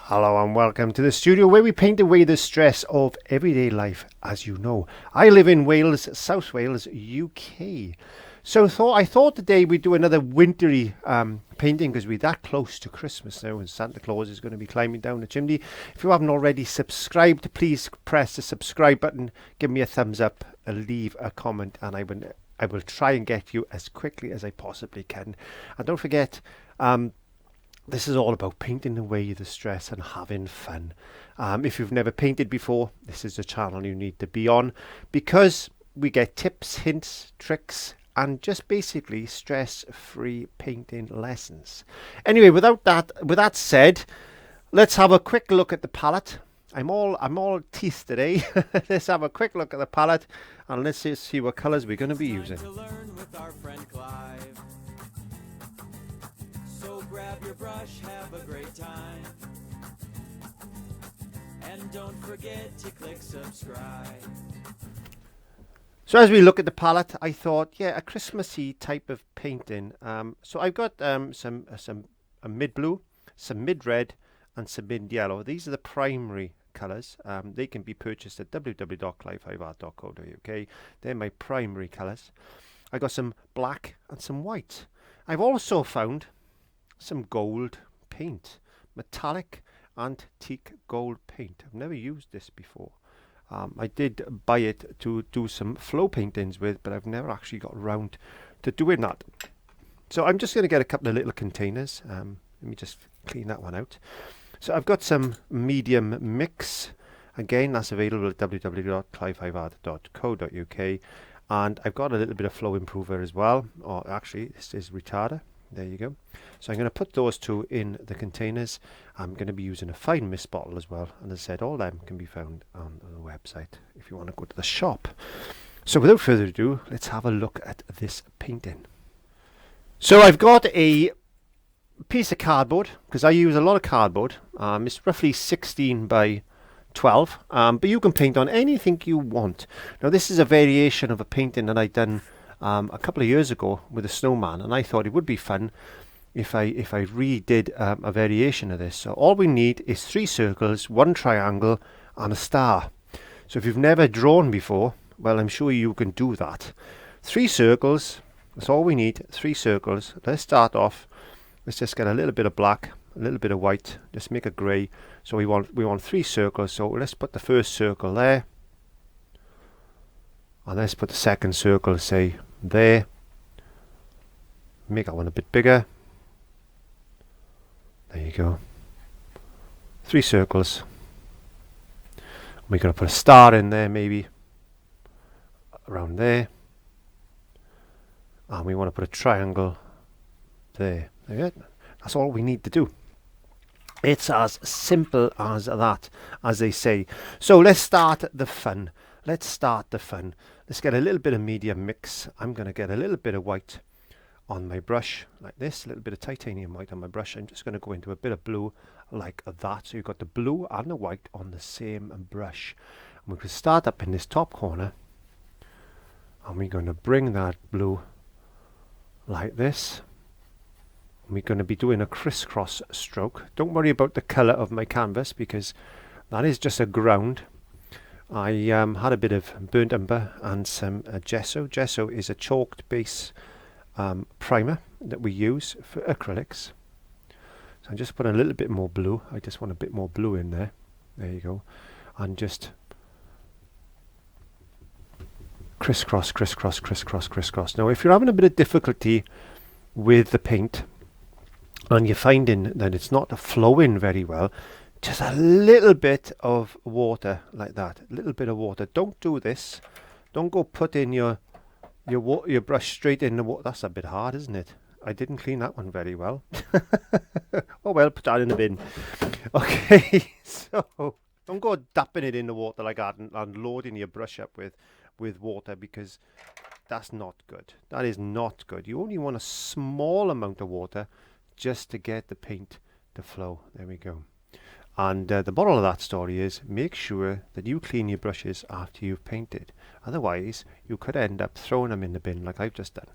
Hello and welcome to the studio where we paint away the stress of everyday life. As you know, I live in Wales, South Wales, UK. So I thought today we'd do another wintry painting because we're that close to Christmas now and Santa Claus is going to be climbing down the chimney. If you haven't already subscribed, please press the subscribe button, give me a thumbs up, leave a comment, and I will try and get you as quickly as I possibly can. And don't forget, this is all about painting away the stress and having fun. If you've never painted before, this is the channel you need to be on because we get tips, hints, tricks, and just basically stress-free painting lessons. Anyway, with that said, let's have a quick look at the palette. I'm all teeth today. Let's have a quick look at the palette and let's see what colours we're going to be using. Grab your brush, have a great time, and don't forget to click subscribe. So as we look at the palette, I thought, yeah, a Christmassy type of painting. So I've got some mid blue, some mid red, and some mid yellow. These are the primary colours. They can be purchased at www.clive5art.co.uk. They're my primary colours. I got some black and some white. I've also found some gold paint, metallic antique gold paint. I've never used this before. I did buy it to do some flow paintings with, but I've never actually got around to doing that. So I'm just going to get a couple of little containers. Let me just clean that one out. So I've got some medium mix. Again, that's available at www.clive5art.co.uk. And I've got a little bit of flow improver as well. Or actually, this is retarder. There you go. So I'm going to put those two in the containers. I'm going to be using a fine mist bottle as well. And as I said, all them can be found on the website if you want to go to the shop. So without further ado, let's have a look at this painting. So I've got a piece of cardboard because I use a lot of cardboard. It's roughly 16 by 12, but you can paint on anything you want. Now this is a variation of a painting that I've done a couple of years ago with a snowman, and I thought it would be fun if I redid a variation of this. So all we need is 3 circles, 1 triangle and a star. So if you've never drawn before, well, I'm sure you can do that. 3 circles, that's all we need. 3 circles. Let's start off. Let's just get a little bit of black, a little bit of white, just make a grey. So we want 3 circles. So let's put the first circle there, and let's put the second circle, say, there. Make that one a bit bigger. There you go. 3 circles. We're going to put a star in there, maybe around there, and we want to put a triangle there. There. That's all we need to do. It's as simple as that, as they say. So let's start the fun. Let's get a little bit of medium mix. I'm going to get a little bit of white on my brush like this, a little bit of titanium white on my brush. I'm just going to go into a bit of blue like that. So you've got the blue and the white on the same brush. And we can start up in this top corner, and we're going to bring that blue like this. And we're going to be doing a crisscross stroke. Don't worry about the colour of my canvas because that is just a ground. I had a bit of burnt umber and some gesso. Gesso is a chalked base primer that we use for acrylics. So I'm just putting a little bit more blue. I just want a bit more blue in there. There you go. And just crisscross, crisscross, crisscross, crisscross. Now if you're having a bit of difficulty with the paint and you're finding that it's not flowing very well, just a little bit of water like that, a little bit of water. Don't do this. Don't go putting your brush straight in the water. That's a bit hard, isn't it? I didn't clean that one very well. Oh well, put that in the bin. Okay, so don't go dapping it in the water like that and loading your brush up with water, because that's not good. That is not good. You only want a small amount of water just to get the paint to flow. There we go. And the moral of that story is make sure that you clean your brushes after you've painted. Otherwise, you could end up throwing them in the bin like I've just done.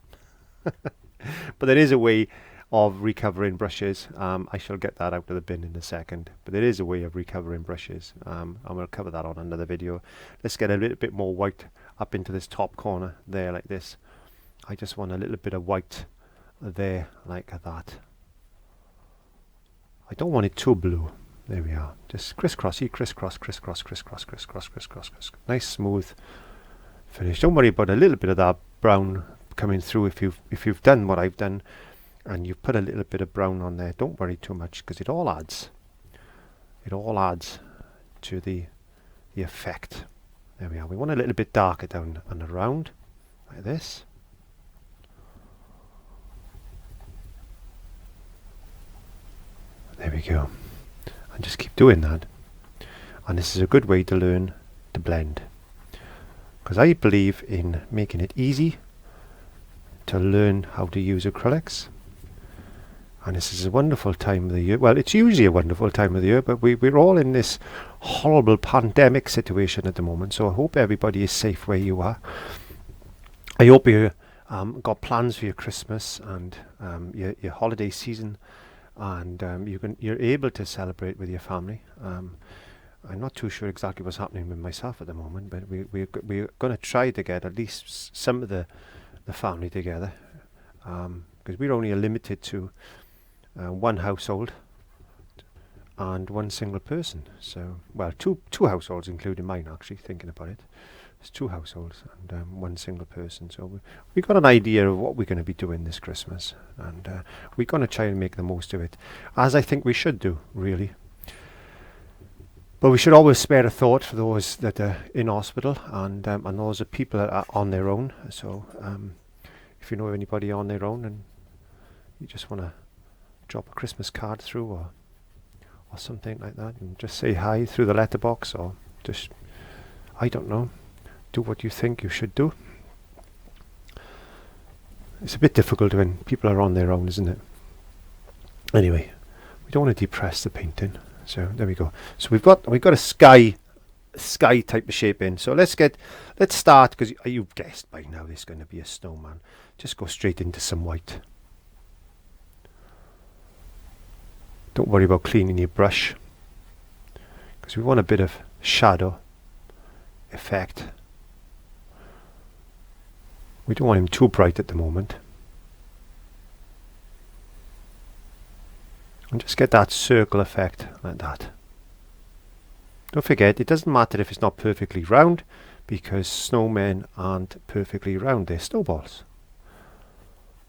But there is a way of recovering brushes. I shall get that out of the bin in a second, but there is a way of recovering brushes. I'm going to cover that on another video. Let's get a little bit more white up into this top corner there, like this. I just want a little bit of white there, like that. I don't want it too blue. There we are. Just crisscross, crisscross, crisscross, crisscross, crisscross, crisscross, crisscross. Nice smooth finish. Don't worry about a little bit of that brown coming through if you've done what I've done and you've put a little bit of brown on there. Don't worry too much, because it all adds to the effect. There we are. We want a little bit darker down and around, like this. There we go. And just keep doing that. And this is a good way to learn to blend, because I believe in making it easy to learn how to use acrylics. And this is a wonderful time of the year. Well, it's usually a wonderful time of the year, but we're all in this horrible pandemic situation at the moment. So I hope everybody is safe where you are. I hope you got plans for your Christmas and your holiday season, and you're able to celebrate with your family. I'm not too sure exactly what's happening with myself at the moment, but we're going to try to get at least some of the family together, because we're only limited to one household and one single person. So, well, two households, including mine, actually, thinking about it. It's 2 households and one single person. So we got an idea of what we're going to be doing this Christmas, and we're going to try and make the most of it, as I think we should do, really. But we should always spare a thought for those that are in hospital, and those are people that are on their own. So if you know anybody on their own and you just want to drop a Christmas card through or something like that, and just say hi through the letterbox, or just, I don't know, do what you think you should do. It's a bit difficult when people are on their own, isn't it? Anyway, we don't want to depress the painting. So there we go. So we've got a sky type of shape in. So let's start, because you've guessed by now this is going to be a snowman. Just go straight into some white. Don't worry about cleaning your brush, because we want a bit of shadow effect. We don't want him too bright at the moment. And just get that circle effect like that. Don't forget, it doesn't matter if it's not perfectly round, because snowmen aren't perfectly round, they're snowballs.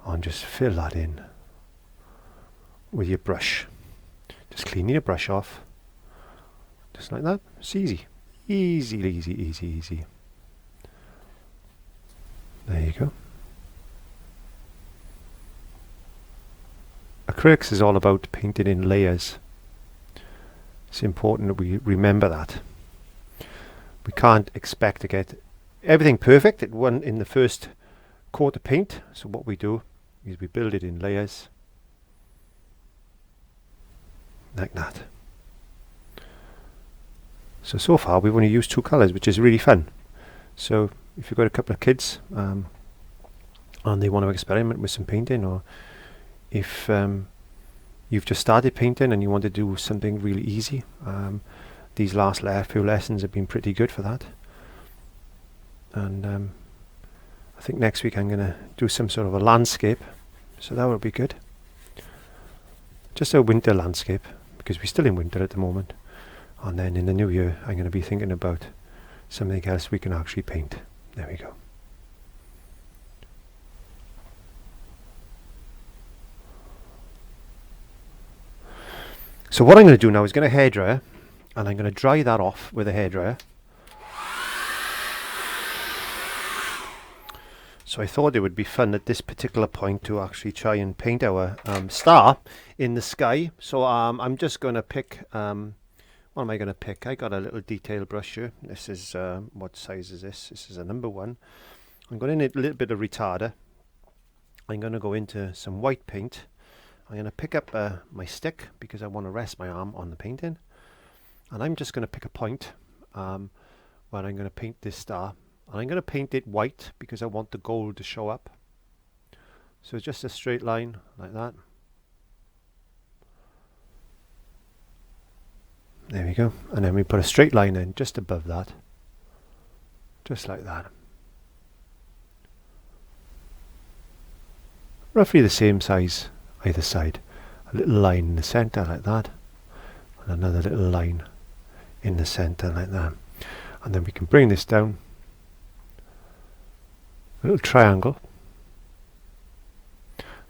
And just fill that in with your brush. Just clean your brush off, just like that. It's easy. Easy, easy, easy, easy. There you go. Acrylics is all about painting in layers. It's important that we remember that. We can't expect to get everything perfect in the first coat of paint. So what we do is we build it in layers, like that. So far we've only used 2 colours, which is really fun. So if you've got a couple of kids and they want to experiment with some painting, or if you've just started painting and you want to do something really easy, these last few lessons have been pretty good for that. And I think next week I'm going to do some sort of a landscape, so that will be good. Just a winter landscape, because we're still in winter at the moment. And then in the new year I'm going to be thinking about something else we can actually paint. There we go. So what I'm going to do now is get a hairdryer, and I'm going to dry that off with a hairdryer. So I thought it would be fun at this particular point to actually try and paint our star in the sky. So I'm just going to pick, what am I going to pick? I got a little detail brush here. This is, what size is this? This is a number 1. I'm going to need a little bit of retarder. I'm going to go into some white paint. I'm going to pick up my stick, because I want to rest my arm on the painting. And I'm just going to pick a point where I'm going to paint this star. And I'm going to paint it white, because I want the gold to show up. So it's just a straight line like that. There we go. And then we put a straight line in just above that. Just like that. Roughly the same size either side. A little line in the center like that. And another little line in the center like that. And then we can bring this down. A little triangle.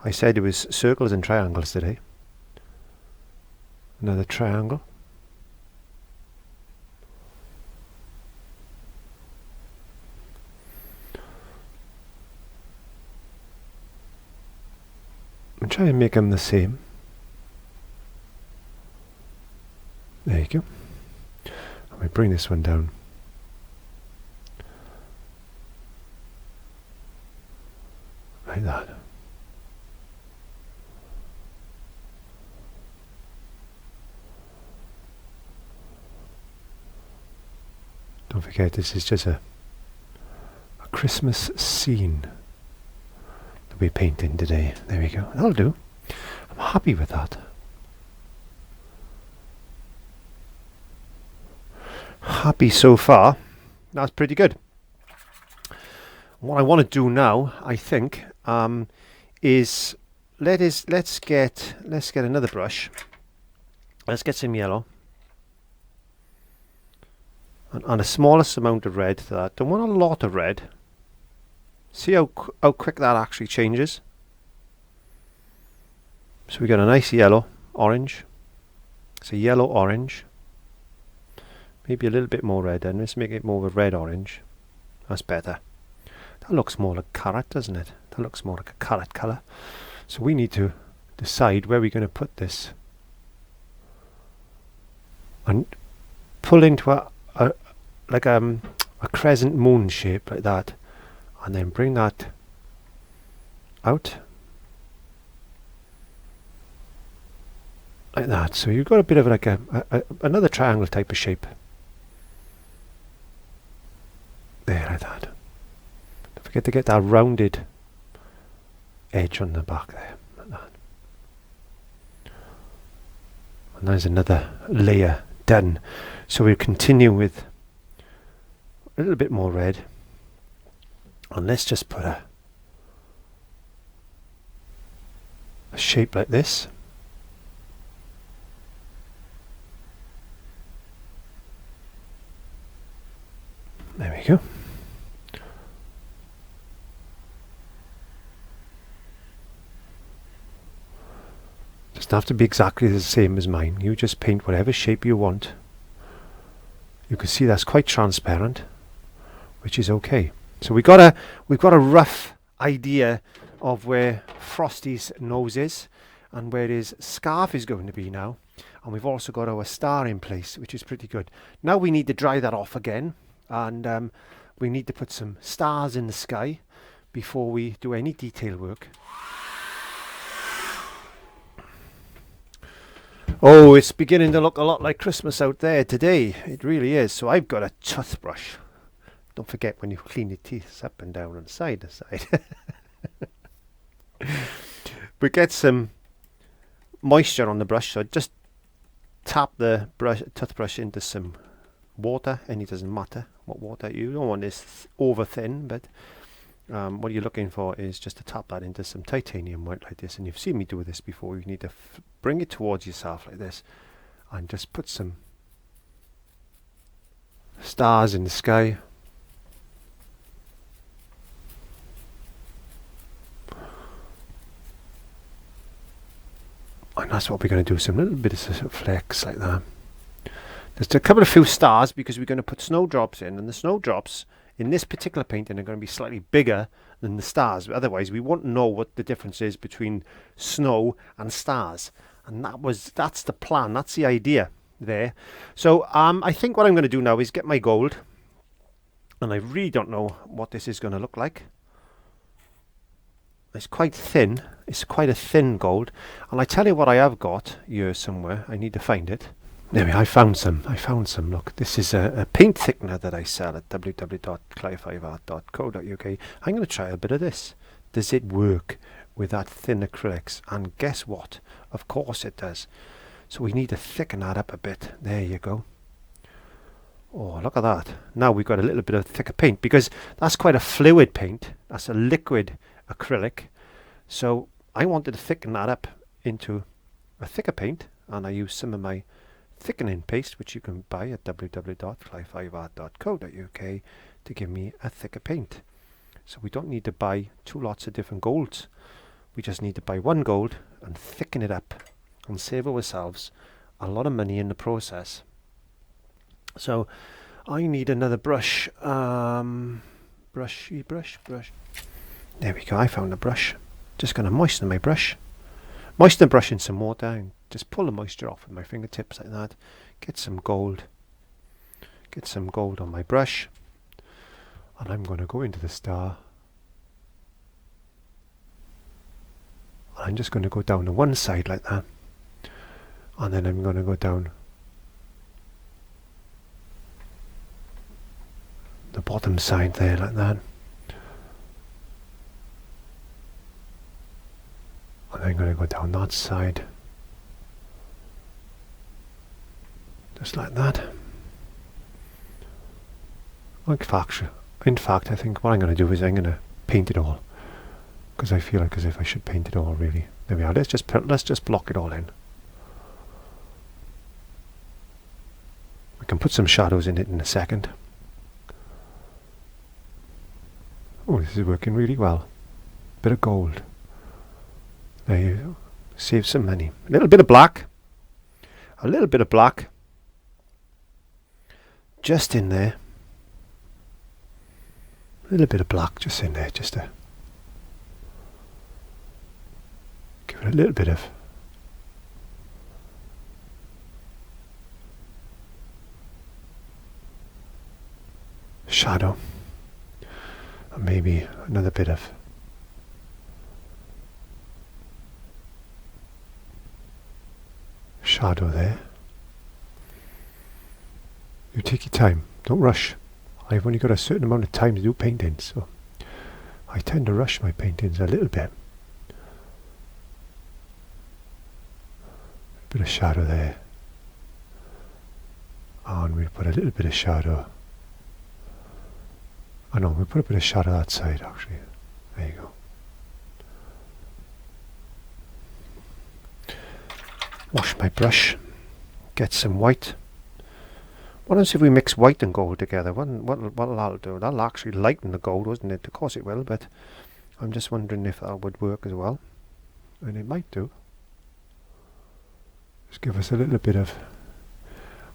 I said it was circles and triangles today. Another triangle. And try and make them the same. There you go. And we bring this one down. Like that. Don't forget, this is just a Christmas scene that we're painting today. There we go. That'll do. I'm happy with that. Happy so far. That's pretty good. What I want to do now, I think, is let's get another brush. Let's get some yellow. And the smallest amount of red to that. Don't want a lot of red. See how quick that actually changes. So we got a nice yellow, orange. It's a yellow orange. Maybe a little bit more red then. Let's make it more of a red orange. That's better. That looks more like carrot, doesn't it? That looks more like a carrot colour. So we need to decide where we're going to put this. And pull into a crescent moon shape like that, and then bring that out like that. So you've got a bit of like another triangle type of shape there, like that. Don't forget to get that rounded edge on the back there, like that. And there's another layer done. So we'll continue with a little bit more red, and let's just put a shape like this. There we go. Doesn't have to be exactly the same as mine. You just paint whatever shape you want. You can see that's quite transparent, which is okay. So we've got a rough idea of where Frosty's nose is and where his scarf is going to be now. And we've also got our star in place, which is pretty good. Now we need to dry that off again, and we need to put some stars in the sky before we do any detail work. Oh, it's beginning to look a lot like Christmas out there today. It really is. So I've got a toothbrush. Don't forget when you clean your teeth up and down and side to side. But get some moisture on the brush. So just tap the toothbrush into some water, and it doesn't matter what water. You don't want this over thin, but what you're looking for is just to tap that into some titanium white like this. And you've seen me do this before. You need to bring it towards yourself like this and just put some stars in the sky. And that's what we're going to do, some little bit of sort of flecks like that. There's a few stars because we're going to put snowdrops in, and the snowdrops in this particular painting are going to be slightly bigger than the stars. Otherwise we won't know what the difference is between snow and stars. And that's the plan, that's the idea there. So I think what I'm going to do now is get my gold, and I really don't know what this is going to look like. It's quite thin. It's quite a thin gold. And I tell you what I have got here somewhere. I need to find it. There we are. I found some. Look, this is a paint thickener that I sell at www.clive5art.co.uk. I'm going to try a bit of this. Does it work with that thin acrylics? And guess what? Of course it does. So we need to thicken that up a bit. There you go. Oh, look at that. Now we've got a little bit of thicker paint, because that's quite a fluid paint. That's a liquid acrylic. So I wanted to thicken that up into a thicker paint, and I used some of my thickening paste, which you can buy at www.fly5art.co.uk, to give me a thicker paint. So we don't need to buy 2 lots of different golds. We just need to buy 1 gold and thicken it up and save ourselves a lot of money in the process. So I need another brush. Brush. There we go, I found a brush. Just going to moisten my brush. Moisten the brush in some water and just pull the moisture off with my fingertips like that. Get some gold. Get some gold on my brush. And I'm going to go into the star. I'm just going to go down to one side like that. And then I'm going to go down the bottom side there like that. And I'm going to go down that side. Just like that. In fact, I think what I'm going to do is I'm going to paint it all. Because I feel like as if I should paint it all, really. There we are. Let's just block it all in. We can put some shadows in it in a second. Oh, this is working really well. Bit of gold. There you go. Save some money. A little bit of black. A little bit of black. Just in there. A little bit of black just in there, just to give it a little bit of shadow. And maybe another bit of shadow there. You take your time, don't rush. I've only got a certain amount of time to do paintings, so I tend to rush my paintings a little bit. A bit of shadow there. And we'll put a little bit of shadow. Oh no, we'll put a bit of shadow that side actually. There you go. Wash my brush. Get some white. What else if we mix white and gold together? What'll that'll do? That'll actually lighten the gold, won't it? Of course it will, but I'm just wondering if that would work as well. And it might do. Just give us a little bit of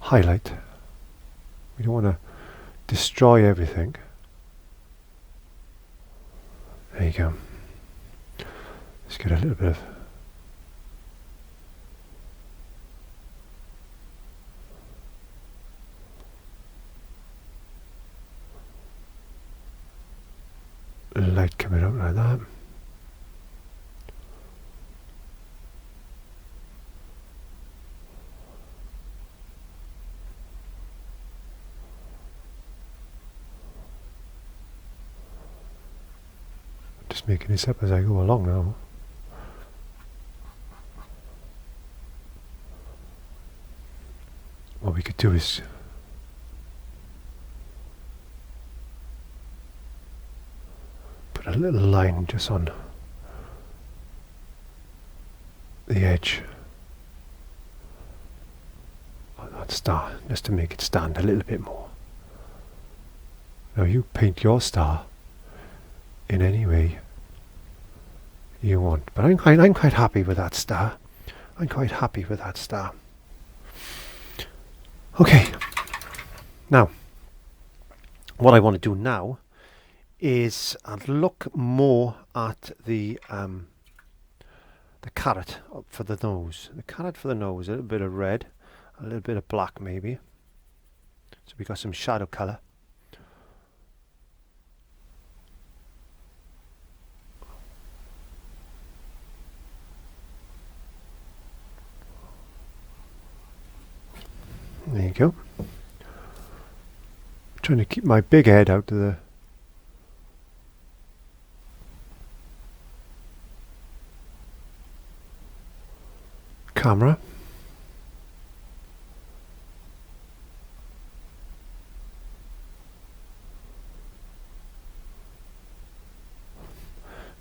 highlight. We don't want to destroy everything. There you go. Let's get a little bit of light coming out like that. Just making this up as I go along now. What we could do is put a little line just on the edge of that star, just to make it stand a little bit more. Now you paint your star in any way you want, but I'm quite happy with that star. I'm quite happy with that star. Okay, now what I want to do now is look more at the carrot for the nose. The carrot for the nose, a little bit of red, a little bit of black maybe. So we got some shadow colour. There you go. Trying to keep my big head out of the camera.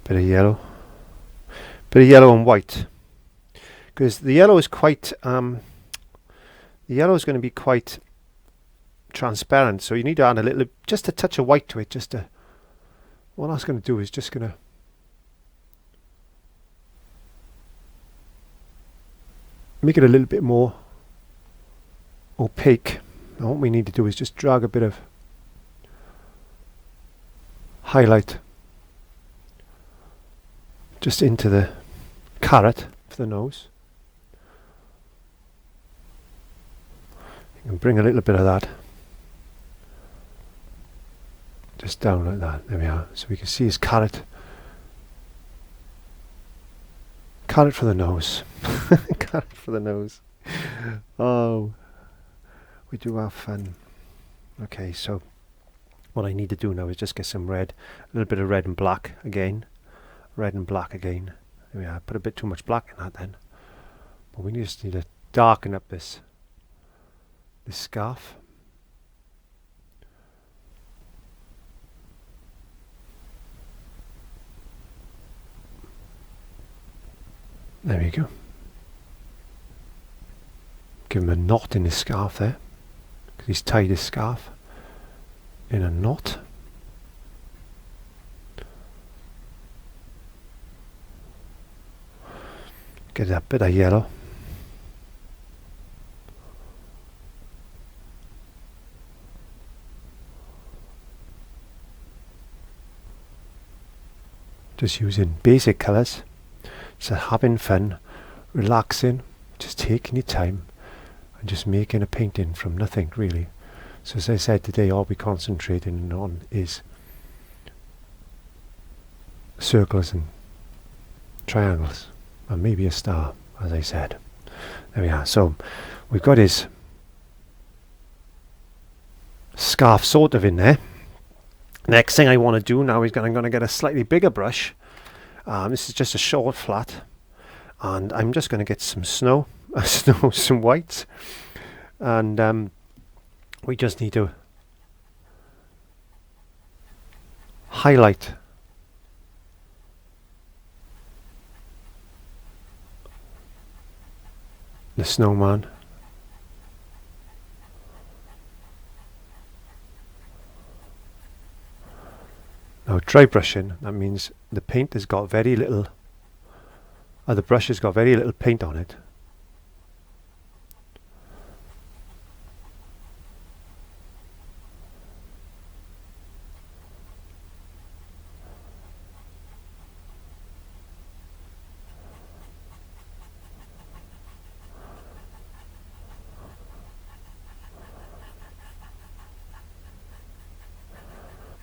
Bit of yellow. Bit of yellow and white. Because the yellow is quite, the yellow is going to be quite transparent, so you need to add a little, just a touch of white to it. Just to, what I was going to do is just going to make it a little bit more opaque. And what we need to do is just drag a bit of highlight just into the carrot for the nose. You can bring a little bit of that just down like that. There we are. So we can see his carrot. Carrot for the nose. Carrot for the nose. Oh, we do have fun. Okay, so what I need to do now is just get some red, a little bit of red and black again. Red and black again. There we are. Put a bit too much black in that then. But we just need to darken up this scarf. There we go. Give him a knot in his scarf there, because he's tied his scarf in a knot. Get that bit of yellow. Just using basic colours. So having fun, relaxing, just taking your time and just making a painting from nothing really. So as I said today, all we're concentrating on is circles and triangles and maybe a star, as I said. There we are. So we've got his scarf sort of in there. Next thing I want to do now is I'm going to get a slightly bigger brush. This is just a short flat, and I'm just going to get some snow, some whites, and we just need to highlight the snowman. Now dry brushing, that means the paint has got very little, the brush has got very little paint on it.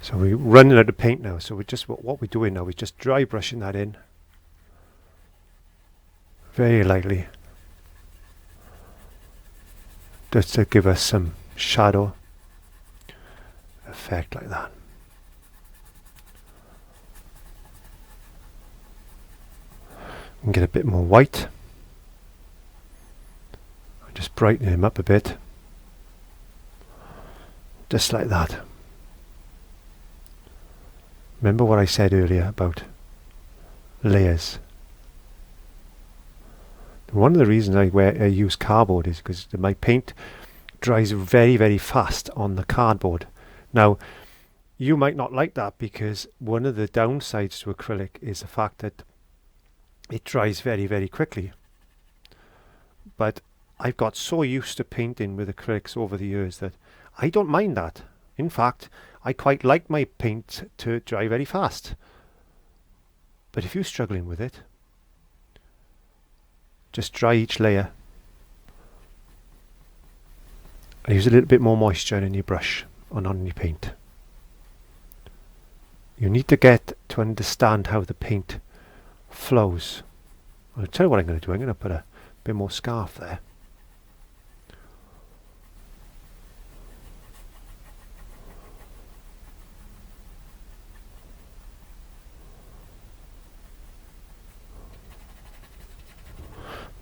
So we're running out of paint now, so we're just, what we're doing now is just dry brushing that in very lightly, just to give us some shadow effect like that. And get a bit more white, just brighten him up a bit, just like that. Remember what I said earlier about layers. One of the reasons I use cardboard is because my paint dries very, very fast on the cardboard. Now, you might not like that, because one of the downsides to acrylic is the fact that it dries very, very quickly. But I've got so used to painting with acrylics over the years that I don't mind that. In fact, I quite like my paint to dry very fast. But if you're struggling with it, just dry each layer and use a little bit more moisture in your brush and on your paint. You need to get to understand how the paint flows. I'll tell you what I'm going to do. I'm going to put a bit more scarf there.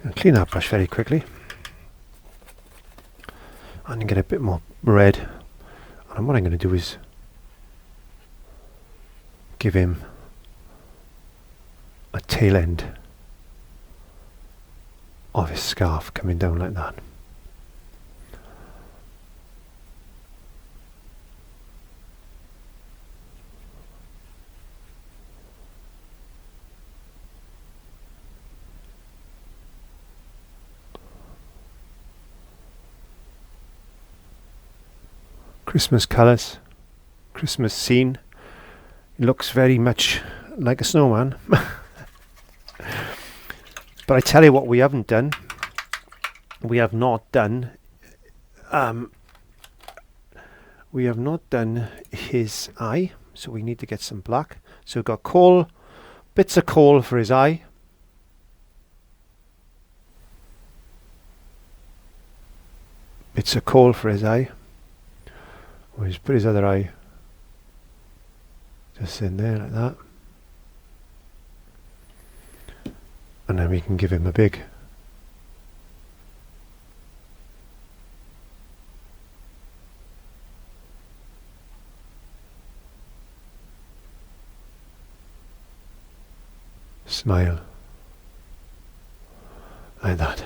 And clean that brush very quickly and get a bit more red, and what I'm going to do is give him tail end of his scarf coming down like that. Christmas colours, Christmas scene. It looks very much like a snowman. But I tell you what we haven't done. We have not done his eye, so we need to get some black. So we've got coal, bits of coal for his eye. Bits of coal for his eye. We'll just put his other eye just in there like that. And then we can give him a big smile like that.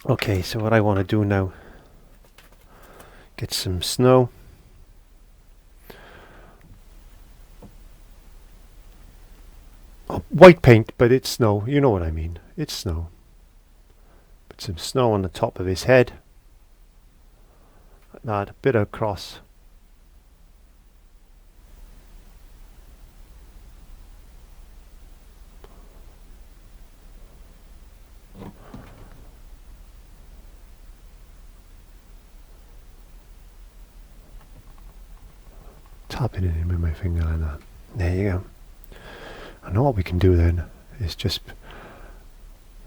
Okay, so what I want to do now, get some snow. Oh, white paint, but it's snow. You know what I mean. It's snow. Put some snow on the top of his head. Like that, a bit across. Tapping it in with my finger like that. There you go. And what we can do then is just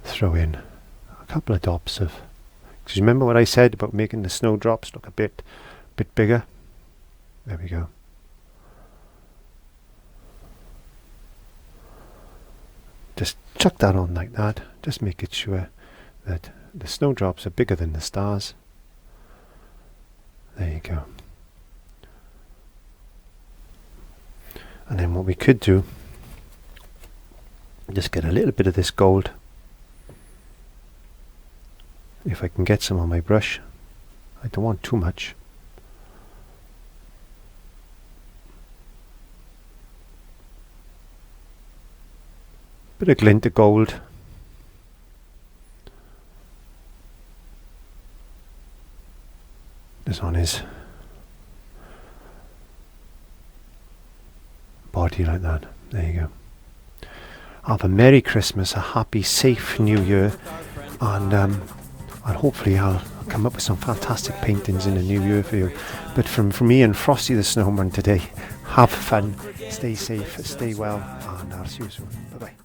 throw in a couple of dots of, because remember what I said about making the snowdrops look a bit bigger? There we go. Just chuck that on like that, just making sure that the snowdrops are bigger than the stars. There you go. And then what we could do, just get a little bit of this gold, if I can get some on my brush. I don't want too much. Bit of glint of gold. Just on his body like that. There you go. Have a Merry Christmas, a happy, safe New Year, and hopefully I'll come up with some fantastic paintings in the new year for you. But from me and Frosty the Snowman today, have fun, stay safe, stay well, and I'll see you soon. Bye bye.